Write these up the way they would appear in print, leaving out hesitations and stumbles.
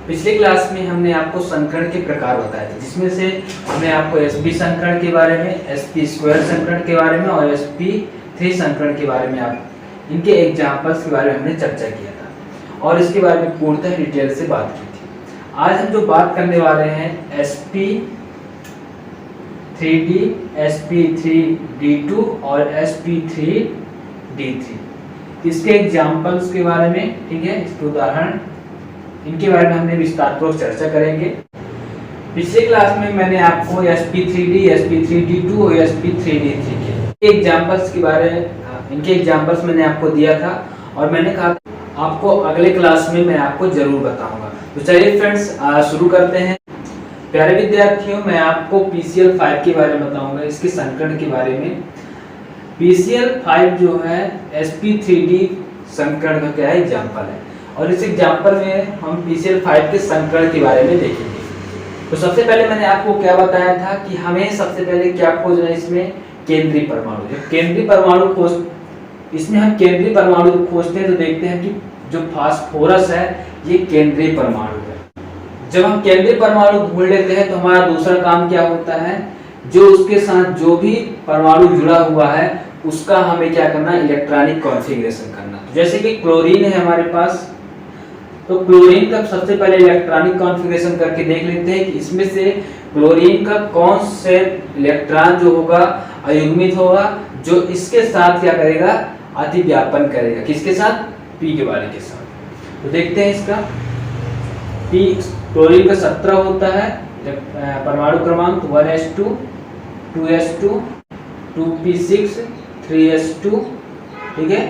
पिछले क्लास में हमने आपको संकरण के प्रकार बताए थे, जिसमें से हमने आपको sp संकरण के बारे में, sp स्क्वायर संकरण के बारे में और sp3 संकरण के बारे में आप इनके एग्जांपल्स के बारे में हमने चर्चा किया था और इसके बारे में पूर्णतः डिटेल से बात की थी। आज हम जो बात करने वाले हैं sp3d, sp3d2 और sp3d3 इसके एग्जांपल्स के बारे में, ठीक है, इसके उदाहरण, इनके बारे में हमने विस्तारपूर्वक चर्चा करेंगे। पिछले क्लास में मैंने आपको sp3d, sp3d2 और sp3d3 के एग्जांपल्स के बारे में, इनके एग्जांपल्स मैंने आपको दिया था और मैंने कहा आपको अगले क्लास में मैं आपको जरूर बताऊंगा। तो चलिए फ्रेंड्स शुरू करते हैं। प्यारे विद्यार्थियों, मैं आपको PCl5 के बारे में बताऊंगा, इसके संकरण के बारे में। PCl5 जो है sp3d संकरण का क्या है, एग्जांपल है और इस एग्जांपल में हम PCl5 के संकरण के बारे में देखेंगे। तो सबसे पहले मैंने आपको क्या बताया था कि हमें सबसे पहले क्या खोजना है, इसमें केंद्रीय परमाणु। जब केंद्रीय परमाणु इसमें हम केंद्रीय परमाणु खोजते हैं तो देखते हैं कि जो फास्फोरस है ये केंद्रीय परमाणु है। जब हम केंद्रीय परमाणु ढूंढ लेते हैं तो हमारा दूसरा काम क्या होता है, जो उसके साथ जो भी परमाणु जुड़ा हुआ है उसका हमें क्या करना है, इलेक्ट्रॉनिक कॉन्फ़िगरेशन करना। जैसे कि क्लोरीन है हमारे पास, तो क्लोरीन का सबसे पहले इलेक्ट्रॉनिक कॉन्फ़िगरेशन करके देख लेते हैं कि इसमें से क्लोरीन का कौन से इलेक्ट्रॉन जो होगा अयुग्मित होगा, जो इसके साथ क्या करेगा, अतिव्यापन करेगा। किसके साथ, p के वाले के साथ। तो देखते हैं इसका p क्लोरीन का 17 होता है परमाणु क्रमांक 1s2 2s2 2p6 3s2, ठीक है,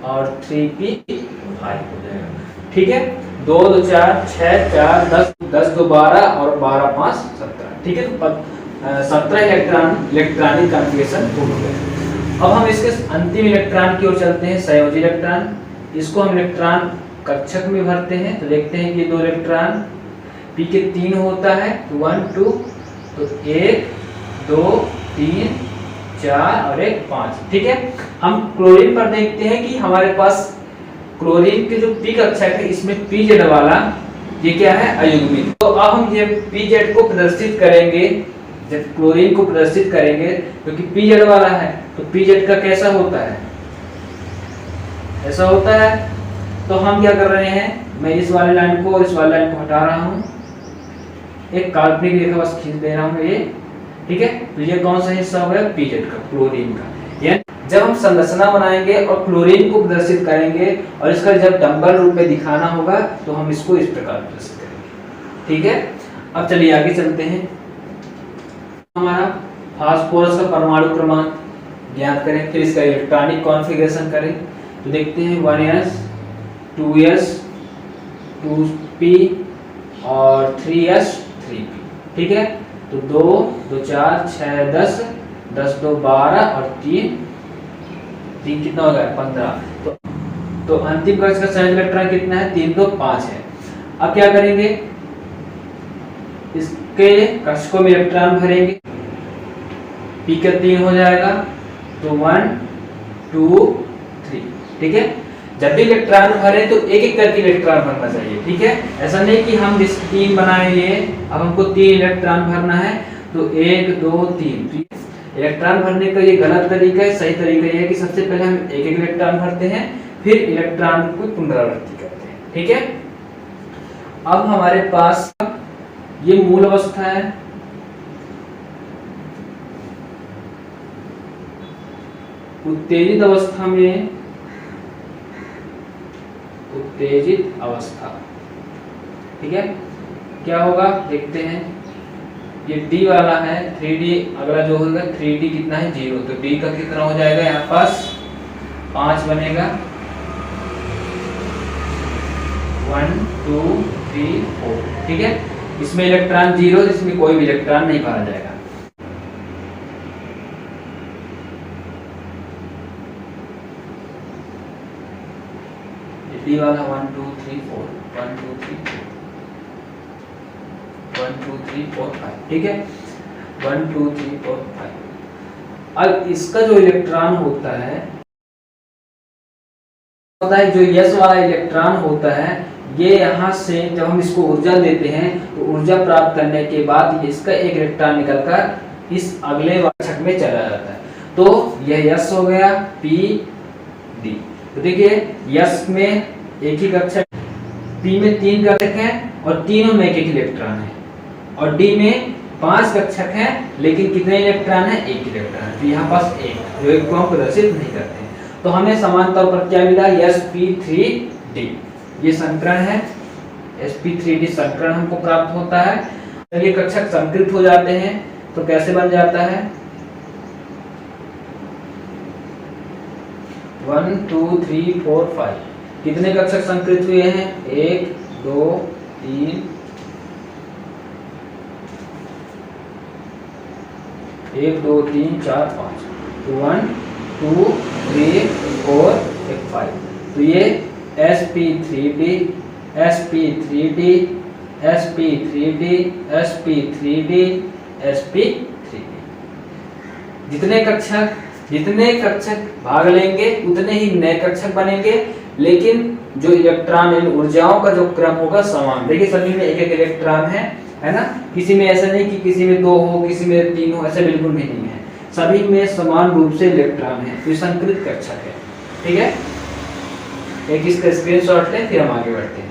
और 3p5 हो जाएगा, ठीक है। 2 2 4 6 4 10 10 2 12 और 12 5 17, ठीक है। तो 17 इलेक्ट्रॉनिक कॉन्फ़िगरेशन हो गए। अब हम इसके अंतिम इलेक्ट्रॉन की ओर चलते हैं, संयोजी इलेक्ट्रॉन। इसको हम इलेक्ट्रॉन कक्षक में भरते हैं तो देखते हैं कि 2 इलेक्ट्रॉन p के 3 होता है, 1 2, तो 1 2 3 4 और 1 5, ठीक है। हम क्लोरीन पर देखते हैं कि हमारे पास क्लोरीन के जो p कक्षक है इसमें pz वाला ये क्या है, अयुग्मित। तो अब हम ये pz को प्रदर्शित करेंगे, जब क्लोरीन को प्रदर्शित करेंगे क्योंकि pz वाला है तो pz का कैसा होता है, ऐसा होता है। तो हम क्या कर रहे हैं, मैं इस वाले लाइन को और इस वाले लाइन को हटा रहा हूं, एक काल्पनिक रेखा बस खींच दे रहा हूं ये, ठीक है। तो ये कौन सा हिस्सा हो गया, pz का, क्लोरीन का। यानी जब हम संरचना बनाएंगे और क्लोरीन को प्रदर्शित करेंगे और इसका जब डंबल रूप में दिखाना होगा तो हम इसको इस प्रकार प्रदर्शित करेंगे, ठीक है। अब चलिए आगे चलते हैं। हमारा फास्फोरस का परमाणु क्रमांक ज्ञात करें, फिर इसका इलेक्ट्रॉनिक कॉन्फ़िगरेशन करें। तो देखते हैं 1s 2s 2p और 3s 3p, ठीक है। तो 2 2 4 6 10 10 2 12 और 3 कितना हो गया, 15। तो अंतिम कक्ष का संयोजी इलेक्ट्रॉन कितना है, 3 2 5 है। अब क्या करेंगे, इसके कक्षकों में इलेक्ट्रॉन भरेंगे, p का 3 हो जाएगा तो 1 2 3, ठीक है। जब भी इलेक्ट्रॉन भरे तो एक एक करके इलेक्ट्रॉन भरना चाहिए, ठीक है। ऐसा नहीं कि हम जिस 3 बनाए ये अब हमको 3 इलेक्ट्रॉन भरना है तो 1 2 3, इलेक्ट्रॉन भरने का ये गलत तरीका है। सही तरीका ये है कि सबसे पहले हम एक एक इलेक्ट्रॉन भरते हैं, फिर इलेक्ट्रॉन को पुनरावृत्ति करते हैं, ठीक है। अब हमारे पास ये मूल अवस्था है, उत्तेजित अवस्था में, उत्तेजित अवस्था, ठीक है। क्या होगा देखते हैं, ये D वाला है 3D, अगला जो होगा 3D कितना है, 0, तो D का कितना हो जाएगा, यहाँ पास 5 बनेगा, 1 2 3 4, ठीक है। इसमें इलेक्ट्रॉन 0, इसमें कोई भी इलेक्ट्रॉन नहीं भरा जाएगा। D वाला 1 2 3 4 1 2 3 4 1 2 3 4 5, ठीक है, 1 2 3 4 5। अब इसका जो इलेक्ट्रॉन होता है जो S वाला इलेक्ट्रॉन होता है ये यहाँ से जब हम इसको ऊर्जा देते हैं तो ऊर्जा प्राप्त करने के बाद इसका एक इलेक्ट्रॉन निकलकर इस अगले कक्षक में चला जाता है। तो यह यस हो गया पी डी। तो देखिए यस में एक ही कक्षक, पी में 3 कक्षक हैं और तीनों में एक इलेक्ट्रॉन है, और डी में 5 कक्षक हैं लेकिन कितने इलेक्ट्रॉन है? 1 इलेक्ट्रॉन। तो यहाँ पास एक जो एक को हम प्रदर्शित नहीं करते हैं। तो हमें समान तौर पर क्या मिला? sp3d। ये संकरण है, sp3d संकरण हमको प्राप्त होता है। जब ये कक्षक संकृत हो जाते हैं तो कैसे बन जाता है? 1 2 3 4 5 कितने कक्षक संकृत हुए हैं? 1 2 3 1 2 3 4 5 1 2 3 4 5। तो ये sp3d sp3d sp3d sp3d sp3d जितने कक्षक भाग लेंगे उतने ही नए कक्षक बनेंगे, लेकिन जो इलेक्ट्रॉन ऊर्जाओं का जो क्रम होगा समान। देखिए सभी में एक एक इलेक्ट्रॉन है ना? किसी में ऐसा नहीं कि किसी में 2 हो, किसी में 3 हो, ऐसा बिल्कुल भी नहीं है। सभी में समान रूप से इलेक्ट्रॉन है, तो संकृत कक्षक है। ठीक है, एक इसका स्क्रीनशॉट लें फिर हम आगे बढ़ते हैं।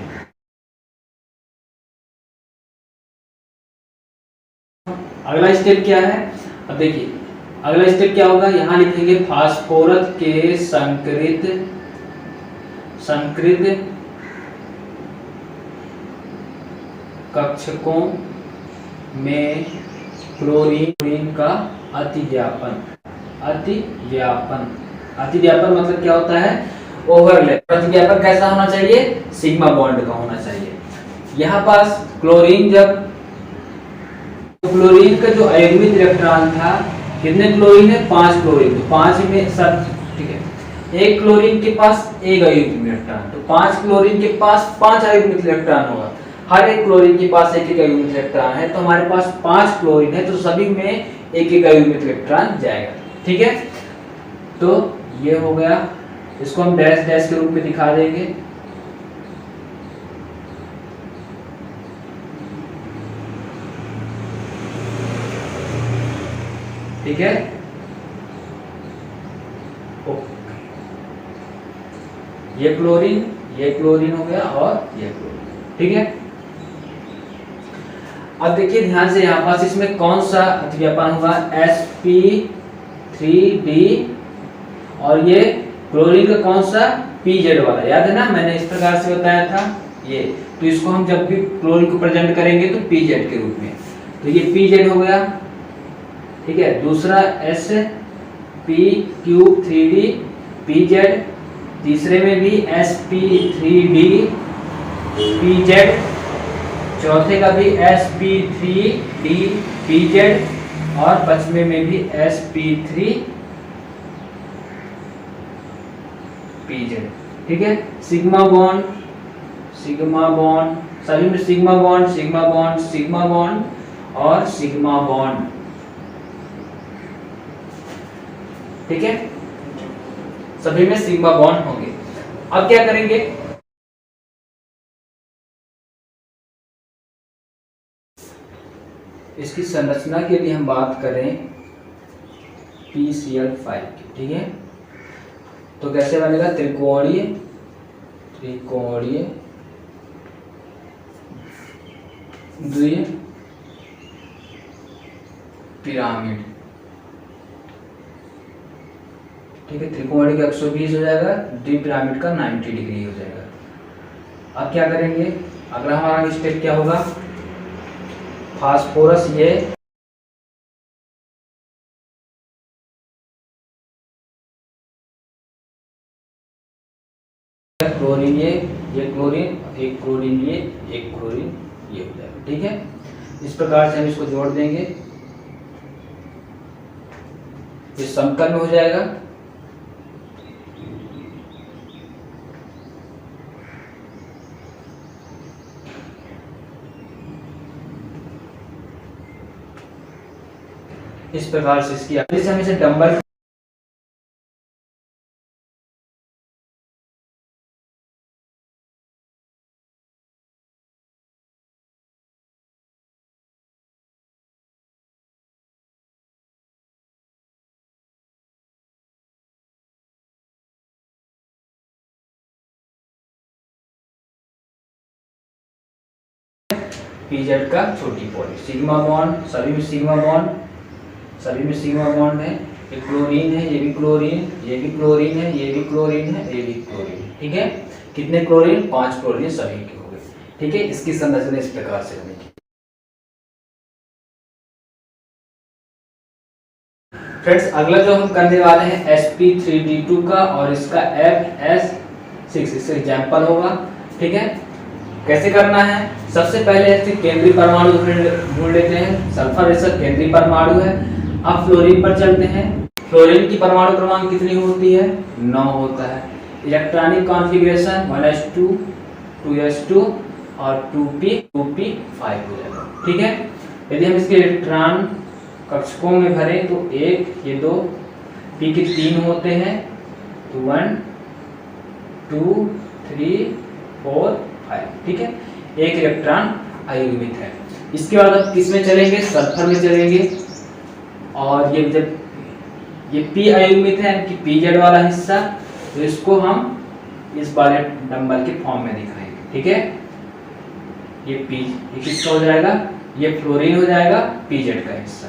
अगला स्टेप क्या है? अब देखिए अगला स्टेप क्या होगा, यहाँ लिखेंगे फास्फोरस के संकृत कक्षकों में क्लोरीन का अतिव्यापन मतलब क्या होता है? ओवरलैप। अतिव्यापन कैसा होना चाहिए? सिग्मा बॉन्ड का होना चाहिए। यहाँ पास क्लोरीन का जो अयुग्मित इलेक्ट्रॉन था, कितने क्लोरीन है? 5 क्लोरीन। तो 5 में सब ठीक है, एक क्लोरीन के पास एक अयुग्मित इलेक्ट्रॉन, तो 5 क्लोरीन के पास 5 अयुग्मित इलेक्ट्रॉन होगा। हर एक क्लोरीन के पास एक एक अयुग्मित इलेक्ट्रॉन है, तो हमारे पास 5 क्लोरीन है, तो सभी में एक एक अयुग्मित इलेक्ट्रॉन जाएगा। ठीक है, तो ये हो गया। इसको हम डैश डैश के रूप में दिखा देंगे। ठीक है, ये क्लोरीन हो गया और ये क्लोरीन। ठीक है, अब देखिए ध्यान से, यहाँ पास इसमें कौन सा अतिव्यापन होगा? sp3d, और ये क्लोरीन का कौन सा? pz वाला, याद है ना? मैंने इस प्रकार से बताया था ये। तो इसको हम जब भी क्लोरीन को प्रेजेंट करेंगे तो pz के रूप में, तो ये pz हो गया। ठीक है, दूसरा sp3d pz, तीसरे में भी sp3d pz, चौथे का भी sp3d pz, और पांचवें में भी sp3 pz। ठीक है, सिग्मा बॉन्ड सभी में सिग्मा बॉन्ड और सिग्मा बॉन्ड। ठीक है, सभी में सिग्मा बॉन्ड होंगे। अब क्या करेंगे? इसकी संरचना के लिए हम बात करें PCl5 की। ठीक है, तो कैसे बनेगा? त्रिकोणीय द्वि पिरामिड। ठीक है, त्रिकोणीय का 120 हो जाएगा, द्वि पिरामिड का 90 डिग्री हो जाएगा। अब क्या करेंगे? अगला हमारा स्टेप क्या होगा? फास्फोरस ये क्लोरीन, ये क्लोरीन, एक क्लोरीन ये, एक क्लोरीन ये हो जाएगा। ठीक है, इस प्रकार से हम इसको जोड़ देंगे, ये समतल में हो जाएगा। इस प्रकार से इसकी हम इसे डंबल pz का छोटी पॉली। सिग्मा बॉन्ड, सभी में सिग्मा बॉन्ड, सभी में सिग्मा बॉन्ड है। ये क्लोरीन है, ये भी क्लोरीन, ये भी क्लोरीन है, ये भी क्लोरीन है, ये भी क्लोरीन है। ठीक है, कितने क्लोरीन? 5 क्लोरीन सभी के हो गए। ठीक है, इसकी संरचना इस प्रकार से बनेगी। फ्रेंड्स, अगला जो हम करने वाले हैं sp3d2 का और इसका FS6, इसका एग्जाम्पल होगा। ठीक है, कैसे करना है? सबसे पहले ऐसे केंद्रीय परमाणु ढूंढ लेते हैं। सल्फर ऐसा केंद्रीय परमाणु है। अब फ्लोरीन पर चलते हैं। फ्लोरीन की परमाणु क्रमांक कितनी होती है? 9 होता है। इलेक्ट्रॉनिक कॉन्फ़िगरेशन 1s2 2s2 और 2p5 हो जाएगा। ठीक है, यदि हम इसके इलेक्ट्रॉन कक्षकों में भरे तो 1, ये 2, p के 3 होते हैं तो 1 2 3 4 5। ठीक है, एक इलेक्ट्रॉन अयुग्मित है। इसके बाद अब किस में चलेंगे? सल्फर में चलेंगे। और ये जब ये p अयुग्मित है कि pz वाला हिस्सा, तो इसको हम इस वाले नंबर के फॉर्म में दिखाएंगे। ठीक है, ये p, ये किसका हो जाएगा? ये फ्लोरीन हो जाएगा, pz का हिस्सा।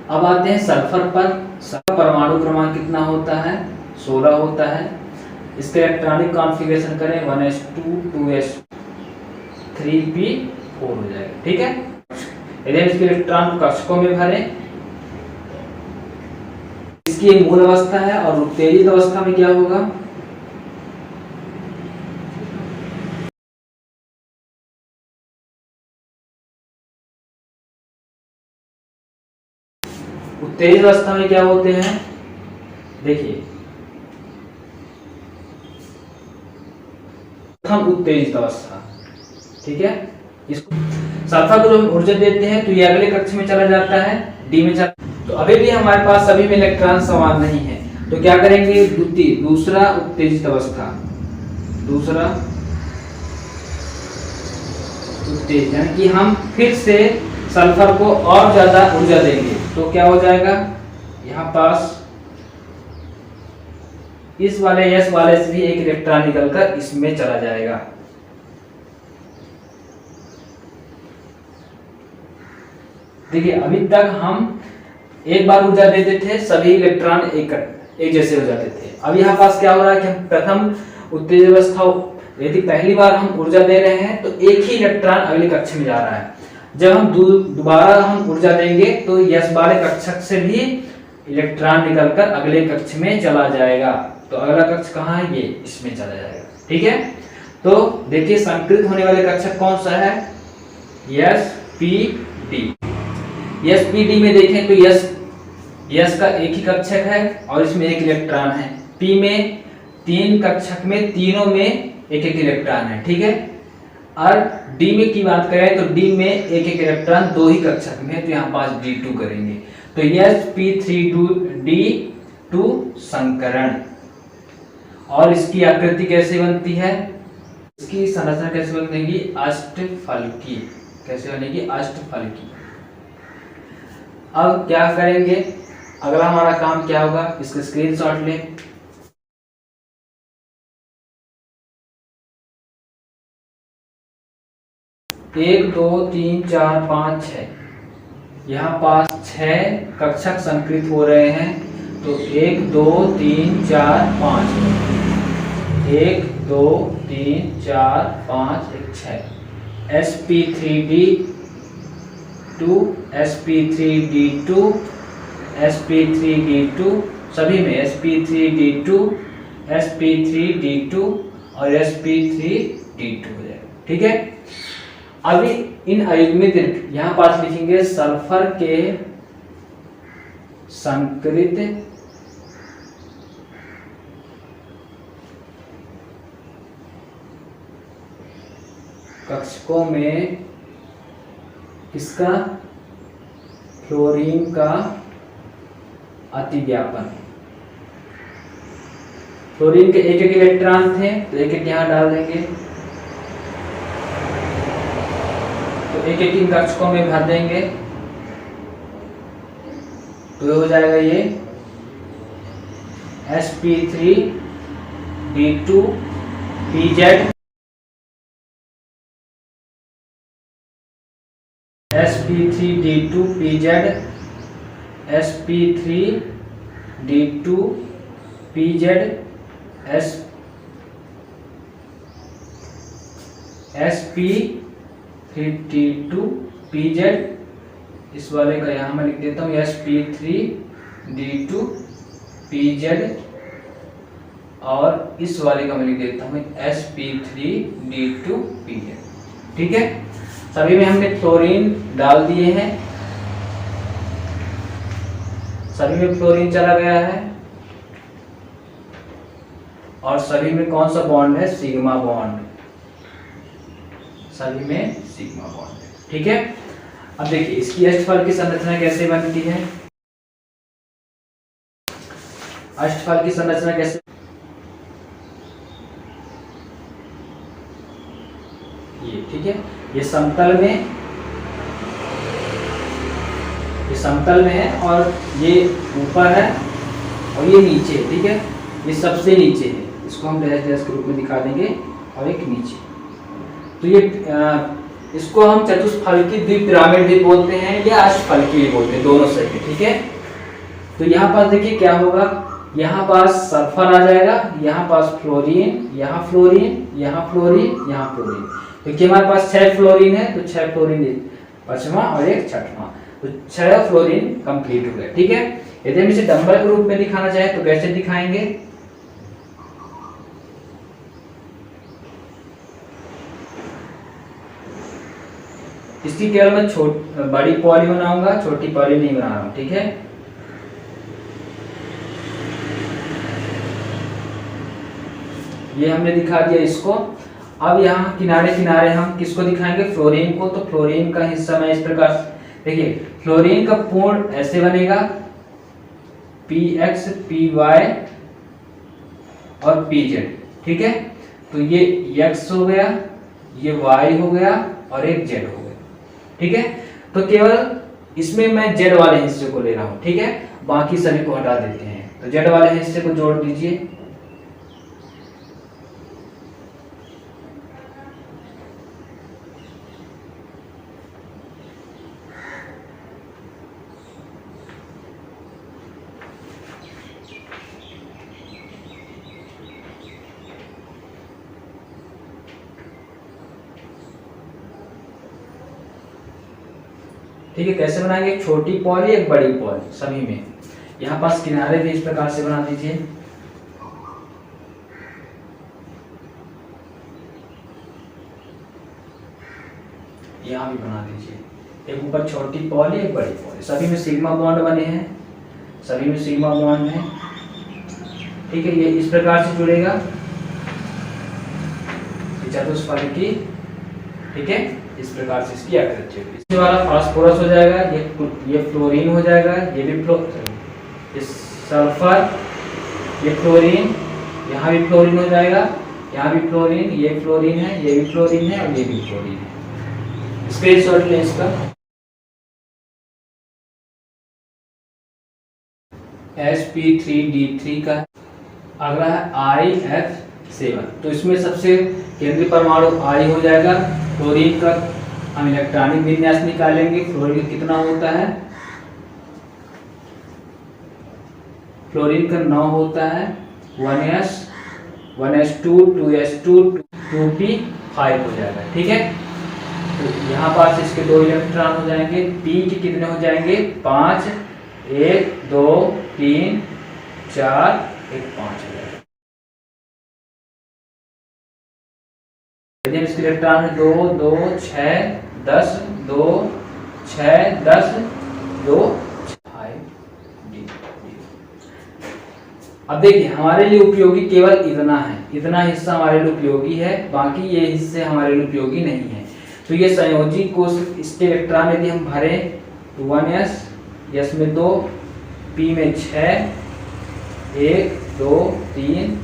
अब आते हैं सल्फर पर। सल्फर परमाणु क्रमांक कितना होता है? 16 होता है। इसके इलेक्ट्रॉनिक कॉन्फ़िगरेशन करें 1s2 2s2 3p4 हो जाएगा। ठीक है, यदि हम इसके इलेक्ट्रॉन कक्षकों में भरें, इसकी मूल अवस्था है और उत्तेजित अवस्था में क्या होगा? उत्तेजित अवस्था में क्या होते हैं? देखिए, प्रथम उत्तेजित अवस्था। ठीक है, इसको सल्फर को जब ऊर्जा देते हैं तो ये अगले कक्ष में चला जाता है, डी में चला। तो अभी भी हमारे पास सभी में इलेक्ट्रॉन समान नहीं है, तो क्या करेंगे? दूसरा उत्तेजित अवस्था, दूसरा उत्तेजन कि हम फिर से सल्फर को और ज्यादा ऊर्जा देंगे तो क्या हो जाएगा? यहाँ पास इस वाले S वाले से भी एक इलेक्ट्रॉन निकलकर इसमें चला जाएगा। देखिए, अभी तक हम एक बार ऊर्जा देते थे, सभी इलेक्ट्रॉन एक जैसे हो जाते थे। अब यहाँ पास क्या हो रहा है कि हम प्रथम उत्तेजित अवस्था, यदि पहली बार हम ऊर्जा दे रहे हैं तो एक ही इलेक्ट्रॉन अगले कक्ष में जा रहा है। जब हम दोबारा हम ऊर्जा देंगे तो S वाले कक्षक से भी इलेक्ट्रॉन निकलकर अगले कक्ष में चला जाएगा। तो अगला कक्ष कहाँ है? ये इसमें चला जाएगा। ठीक है, तो देखिए संकृत होने वाले कक्षक कौन सा है? sp_d। sp_d में देखें तो S का एक ही कक्षक है और इसमें एक इलेक्ट्रॉन है। p में 3 कक्षक में तीनों में एक एक इलेक्ट्रॉन है। ठीक है, और D में की बात करें तो D में एक एक इलेक्ट्रॉन 2 ही कक्षक में है, तो यहाँ पास D2 करेंगे। तो sp3d2 संकरण। और इसकी आकृति कैसे बनती है? इसकी संरचना कैसे बनेगी? अष्टफलकी। कैसे बनेगी? अष्टफलकी। अब क्या करेंगे? अगला हमारा काम क्या होगा? इसका स्क्रीनशॉट लें। 1 2 3 4 5 6, यहाँ पास 6 कक्षक संकृत हो रहे हैं। तो 1 2 3 4 5, 1 2 3 4 5 1 6। sp3d2 sp3d2 sp3d2, सभी में sp3d2 sp3d2 और sp3d2 हो जाएगा। ठीक है, अभी इन अयुग्मित यहां पास लिखेंगे सल्फर के संकृत कक्षकों में किसका? फ्लोरीन का अतिव्यापन। फ्लोरीन के एक एक इलेक्ट्रॉन थे तो एक एक यहां डाल देंगे, तो एक एक इन कक्षकों में भर देंगे तो हो जाएगा ये sp3d2 pz sp3d2pz, sp3d2pz, sp3d2pz, इस वाले का यहाँ मैं लिख देता हूँ sp3d2pz, और इस वाले का मैं लिख देता हूँ sp3d2pz। ठीक है, सभी में हमने फ्लोरीन डाल दिए हैं, सभी में फ्लोरीन चला गया है, और सभी में कौन सा बॉन्ड है, सिग्मा बॉन्ड, सभी में सिग्मा बॉन्ड है। ठीक है, अब देखिए इसकी अष्टफल की संरचना कैसे बनती है। अष्टफल की संरचना कैसे, ये ठीक है, ये समतल में है, और ये ऊपर है और ये नीचे है। ठीक है, ये सबसे नीचे है, इसको हम डैश डैश के रूप में दिखा देंगे, और एक नीचे। तो ये इसको हम चतुष्फलकी द्विपिरामिड भी बोलते हैं या अष्टफलकी भी बोलते हैं, दोनों सही है। ठीक है, तो यहाँ पास देखिए क्या होगा, यहाँ पास सल्फर आ जाएगा, यहाँ पास फ्लोरीन, यहाँ फ्लोरीन, यहाँ फ्लोरीन, यहाँ फ्लोरीन, क्योंकि हमारे पास 6 फ्लोरीन है, तो 6 फ्लोरीन, पांचवा और एक छठवां, तो 6 फ्लोरीन कंप्लीट हो गया। ठीक है, यदि हम इसे डंबल के रूप में दिखाना चाहे तो कैसे दिखाएंगे, इसकी केवल मैं बड़ी पॉली बनाऊंगा, छोटी पॉली नहीं बना रहा हूं। ठीक है, ये हमने दिखा दिया इसको। अब यहाँ किनारे किनारे हम किसको दिखाएंगे, फ्लोरीन को। तो फ्लोरीन का हिस्सा मैं इस प्रकार, देखिए फ्लोरीन का पूर्ण ऐसे बनेगा, px py और pz। ठीक है, तो ये x हो गया, ये y हो गया, और एक z हो गया। ठीक है, तो केवल इसमें मैं z वाले हिस्से को ले रहा हूं। ठीक है, बाकी सभी को हटा देते हैं, तो z वाले हिस्से को जोड़ दीजिए। ठीक है, कैसे बनाएंगे, एक छोटी पॉली एक बड़ी पॉली सभी में। यहाँ पास किनारे भी इस प्रकार से बना दीजिए, यहाँ भी बना दीजिए, एक ऊपर छोटी पॉली एक बड़ी पॉली, सभी में सिग्मा बॉन्ड बने हैं, सभी में सिग्मा बॉन्ड है। ठीक है, ये इस प्रकार से जुड़ेगा चतुष्फलकी। ठीक है, इस प्रकार से इसकी आकृति होगी। इसके वाला फास्फोरस हो जाएगा, ये फ्लोरीन हो जाएगा, ये भी सल्फर, ये फ्लोरीन, यहाँ भी फ्लोरीन हो जाएगा, यहाँ भी फ्लोरीन, ये फ्लोरीन है, ये भी फ्लोरीन है, और ये भी फ्लोरीन है। स्क्रीनशॉट लें इसका। sp3d3 का अगला है IF7, तो इसमें सबसे केंद्रीय परमाणु I हो जाएगा। फ्लोरीन का हम इलेक्ट्रॉनिक विन्यास निकालेंगे, फ्लोरीन कितना होता है, फ्लोरीन का 9 होता है, 1s 1s2 2s2 2p5 हो जाएगा। ठीक है, तो यहाँ पास इसके 2 इलेक्ट्रॉन हो जाएंगे, p के कितने हो जाएंगे, 5, 1 2 3 4 1 5 हो जाएगा। यदि इसके इलेक्ट्रॉन 2 2 6 10 2 6 10 2 5 डी। अब देखिए हमारे लिए उपयोगी केवल इतना है, इतना हिस्सा हमारे लिए उपयोगी है, बाकी ये हिस्से हमारे लिए उपयोगी नहीं है। तो ये संयोजी कोष, इसके इलेक्ट्रॉन यदि हम भरे तो 1s, s में 2, p में 6 1 2 3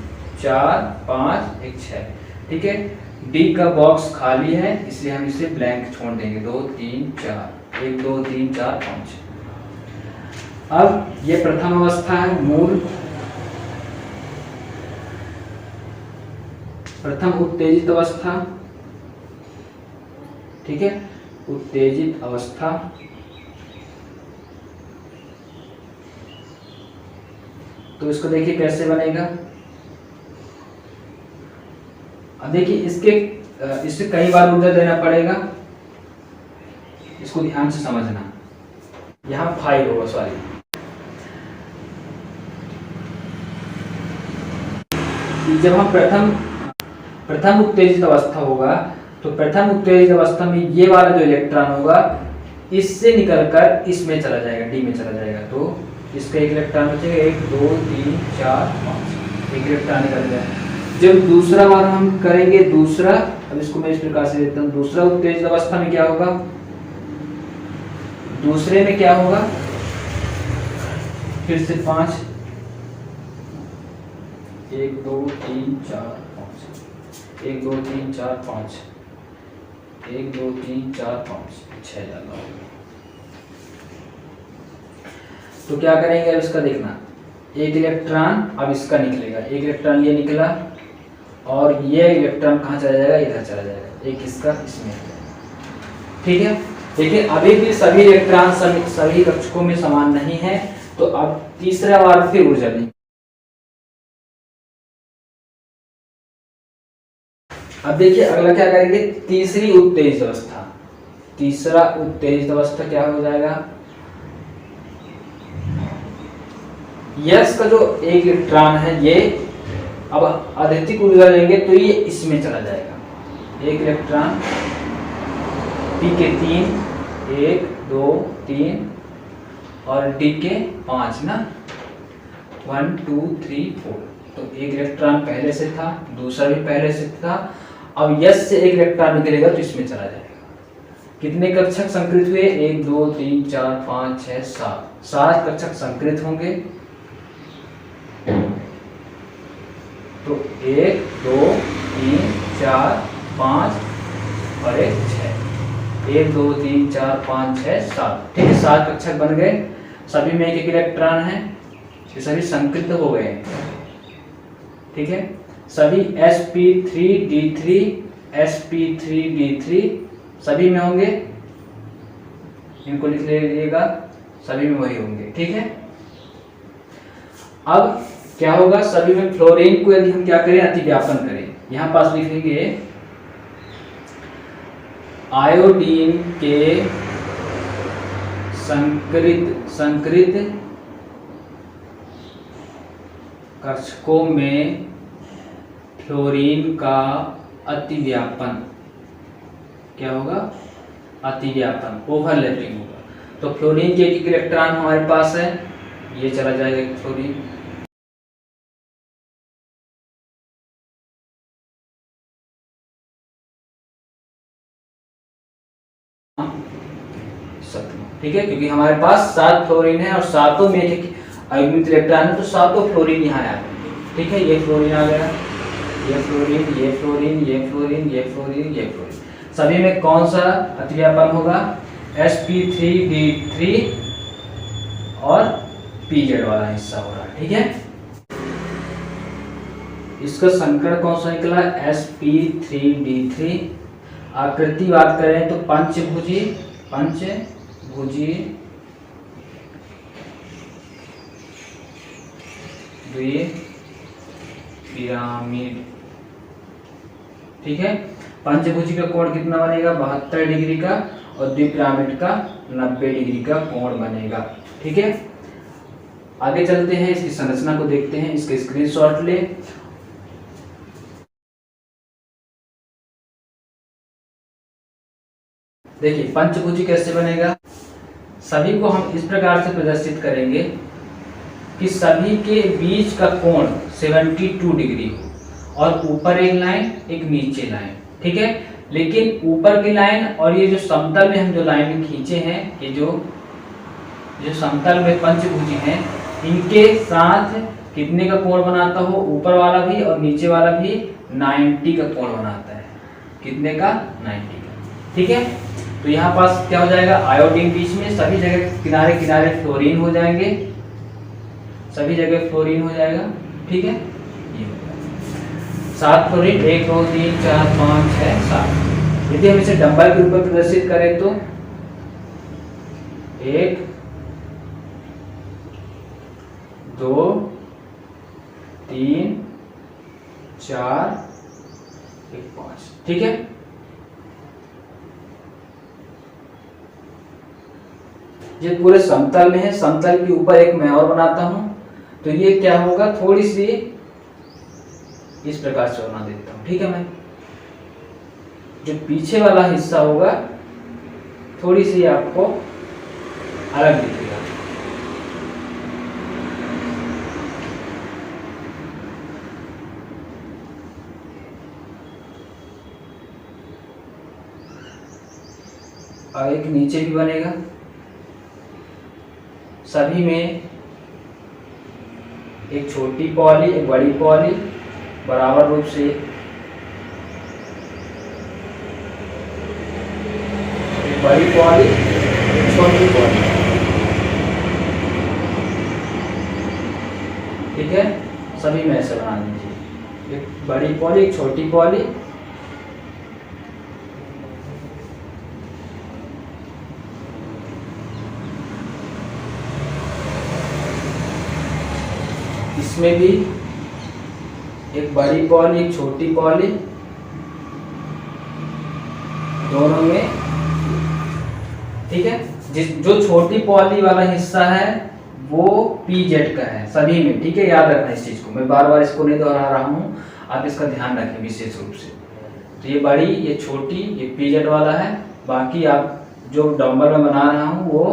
4 5 1 6। ठीक है, डी का बॉक्स खाली है, इसलिए हम इसे ब्लैंक छोड़ देंगे, 2 3 4 1 2 3 4 5। अब ये प्रथम अवस्था है, मूल प्रथम उत्तेजित अवस्था। ठीक है, उत्तेजित अवस्था तो इसको देखिए कैसे बनेगा। अब देखिए इससे कई बार ऊर्जा देना पड़ेगा, इसको ध्यान से समझना। यहाँ 5 होगा, सॉरी, जब हम प्रथम उत्तेजित अवस्था होगा तो प्रथम उत्तेजित अवस्था में ये वाला जो इलेक्ट्रॉन होगा इससे निकलकर इसमें चला जाएगा, डी में चला जाएगा। तो इसका एक इलेक्ट्रॉन बचेगा, 1 2 3 4 5, एक इलेक्ट्रॉन निकल गया। जब दूसरा बार हम करेंगे दूसरा, अब इसको मैं इस प्रकार से देता हूँ, दूसरा उत्तेजित अवस्था में क्या होगा, दूसरे में क्या होगा, फिर से 5, 1 2 3 4 5, 1 2 3 4 5, 1 2 3 4 5 6 डाला होगा। तो क्या करेंगे, अब इसका देखना, एक इलेक्ट्रॉन अब इसका निकलेगा, एक इलेक्ट्रॉन ये निकला और ये इलेक्ट्रॉन कहाँ चला जाएगा, इधर चला जाएगा, एक इसका इसमें। ठीक है, लेकिन अभी भी सभी इलेक्ट्रॉन सभी कक्षकों में समान नहीं है, तो अब तीसरा बार फिर ऊर्जा देंगे। अब देखिए अगला क्या करेंगे, तीसरी उत्तेजित अवस्था। तीसरा उत्तेजित अवस्था क्या हो जाएगा, यस का जो एक इलेक्ट्रॉन है ये अब अधिक ऊर्जा लेंगे तो ये इसमें चला जाएगा, एक इलेक्ट्रॉन पी के 3, 1 2 3 और डी के 5 ना, 1 2 3 4। तो एक इलेक्ट्रॉन पहले से था, दूसरा भी पहले से था, अब यस से एक इलेक्ट्रॉन निकलेगा तो इसमें चला जाएगा। कितने कक्षक संकृत हुए, 1 2 3 4 5 6 7, 7 कक्षक संकृत होंगे। तो 1 2 3 4 5 और 1 6, 1 2 3 4 5 6 7। ठीक है, 7 कक्षक बन गए, सभी में एक इलेक्ट्रॉन है, ये सभी संकृत हो गए। ठीक है, सभी sp3d3 sp3d3 सभी में होंगे, इनको लिख लीजिएगा, सभी में वही होंगे। ठीक है, अब क्या होगा, सभी में फ्लोरीन को यदि हम क्या करें, अतिव्यापन करें, यहां पास लिखेंगे आयोडीन के संकृत कक्षकों में फ्लोरीन का अतिव्यापन क्या होगा, अतिव्यापन, ओवरलैपिंग होगा। तो फ्लोरीन के एक इलेक्ट्रॉन हमारे पास है, ये चला जाएगा फ्लोरीन, ठीक है, क्योंकि हमारे पास 7 फ्लोरीन है और सातों में एक अयुग्मित इलेक्ट्रॉन है, तो सातों फ्लोरीन यहाँ आ गए। ठीक है, ये फ्लोरीन आ गया, ये फ्लोरीन, ये फ्लोरीन, ये फ्लोरीन, ये फ्लोरीन, ये फ्लोरीन, सभी में कौन सा अतिव्यापन होगा, sp3d3 और pz वाला हिस्सा हो रहा है। ठीक है, इसका संकरण कौन सा निकला, sp3d3। आकृति बात करें तो पंचभुजी द्विपिरामिड। ठीक है, पंचभुजी का कोण कितना बनेगा, 72 डिग्री का, और द्विपिरामिड का 90 डिग्री का कोण बनेगा। ठीक है, आगे चलते हैं, इसकी संरचना को देखते हैं, इसके स्क्रीनशॉट ले। देखिए पंचभुजी कैसे बनेगा, सभी को हम इस प्रकार से प्रदर्शित करेंगे कि सभी के बीच का कोण 72 डिग्री हो और ऊपर एक लाइन, एक नीचे लाइन। ठीक है, लेकिन ऊपर की लाइन और ये जो समतल में हम जो लाइन खींचे हैं, ये जो समतल में पंचभुजी हैं, इनके साथ कितने का कोण बनाता हो, ऊपर वाला भी और नीचे वाला भी 90 का कोण बनाता है। कितने का, 90 का। ठीक है, तो यहाँ पास क्या हो जाएगा, आयोडीन बीच में, सभी जगह किनारे किनारे फ्लोरीन हो जाएंगे, सभी जगह फ्लोरीन हो जाएगा। ठीक है, ये 7 फ्लोरीन, 1 2 3 4 5 6 7। यदि हम इसे डंबल के रूप में प्रदर्शित करें तो 1 2 3 4 1 5, ठीक है। ये पूरे समतल में है, समतल के ऊपर एक मैं और बनाता हूं, तो ये क्या होगा, थोड़ी सी इस प्रकार से बना देता हूं, ठीक है। मैं जो पीछे वाला हिस्सा होगा थोड़ी सी आपको अलग दिखेगा। और एक नीचे भी बनेगा। सभी में एक छोटी पॉली एक बड़ी पॉली बराबर रूप से एक बड़ी पॉली एक छोटी पॉली, ठीक है। सभी में ऐसे बना दीजिए, एक बड़ी पॉली एक छोटी पॉली, इसमें भी एक बड़ी पॉली एक छोटी पॉली, दोनों में, ठीक है। जो छोटी पॉली वाला हिस्सा है वो PZ का है सभी में, ठीक है। याद रखना इस चीज को, मैं बार बार इसको नहीं दोहरा रहा हूँ, आप इसका ध्यान रखें विशेष रूप से। तो ये बड़ी ये छोटी ये PZ वाला है, बाकी आप जो डंबल में बना रहा हूँ वो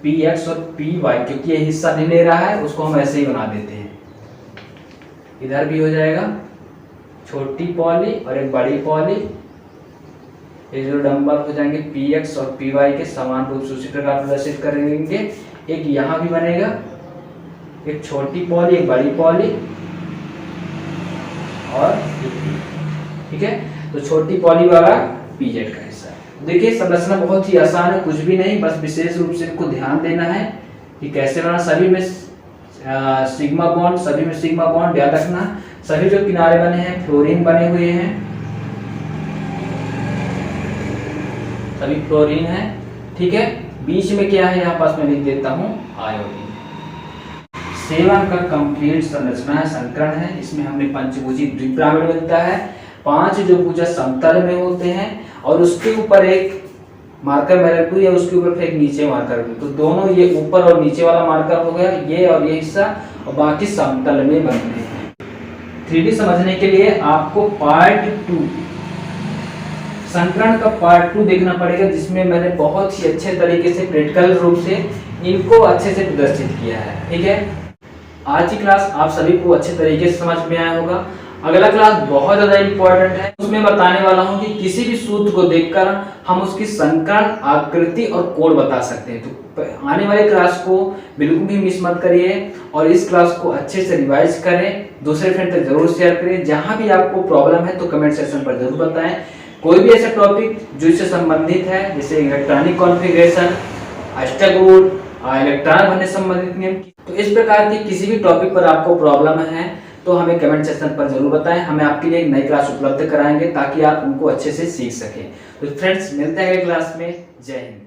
PX और PY, क्योंकि ये हिस्सा नहीं ले रहा है उसको हम ऐसे ही बना देते हैं। इधर भी हो जाएगा छोटी पॉली और एक बड़ी पॉली, ये जो डंबल हो जाएंगे PX और PY के समान रूप से उसी प्रकार प्रदर्शित करेंगे। एक यहाँ भी बनेगा, एक छोटी पॉली एक बड़ी पॉली और ठीक है। तो छोटी पॉली वाला PZ का हिस्सा है। देखिए संरचना बहुत ही आसान है, कुछ भी नहीं, बस विशेष रूप से इनको ध्यान देना है कि कैसे बना। सभी में सिग्मा बॉन्ड, सभी में सिग्मा बॉन्ड याद रखना। सभी जो किनारे बने हैं फ्लोरीन बने हुए हैं, सभी फ्लोरीन है, ठीक है। बीच में क्या है यहाँ पास मैं लिख देता हूँ आयोडीन। सेवन का कंप्लीट संरचना है, संकरण है। इसमें हमने पंचभुजी द्विपिरामिड मिलता है, 5 जो भुजा समतल में होते हैं और उसके ऊपर एक मार्कर मेरे या उसके ऊपर फिर एक नीचे मार्कर, तो दोनों ये ऊपर और नीचे वाला मार्कर हो गया, ये और ये हिस्सा, और बाकी समतल में बनते हैं। 3D समझने के लिए आपको पार्ट 2 संकरण का पार्ट 2 देखना पड़ेगा, जिसमें मैंने बहुत ही अच्छे तरीके से प्रैक्टिकल रूप से इनको अच्छे से प्रदर्शित किया है, ठीक है। आज की क्लास आप सभी को अच्छे तरीके से समझ में आया होगा। अगला क्लास बहुत ज्यादा इंपॉर्टेंट है, उसमें बताने वाला हूं कि किसी भी सूत्र को देखकर हम उसकी संकरण आकृति और कोड बता सकते हैं। तो आने वाले क्लास को बिल्कुल भी मिस मत करिए और इस क्लास को अच्छे से रिवाइज करें, दूसरे फ्रेंड तक जरूर शेयर करें। जहां भी आपको प्रॉब्लम है तो कमेंट सेक्शन पर जरूर बताएं। कोई भी ऐसा टॉपिक जो इससे संबंधित है, जैसे इलेक्ट्रॉनिक कॉन्फ़िगरेशन, अष्टगुण, इलेक्ट्रॉन भरने संबंधित नियम, तो इस प्रकार की किसी भी टॉपिक पर आपको प्रॉब्लम है तो हमें कमेंट सेक्शन पर जरूर बताएं। हमें आपके लिए एक नई क्लास उपलब्ध कराएंगे ताकि आप उनको अच्छे से सीख सकें। तो फ्रेंड्स मिलते हैं अगले क्लास में। जय हिंद।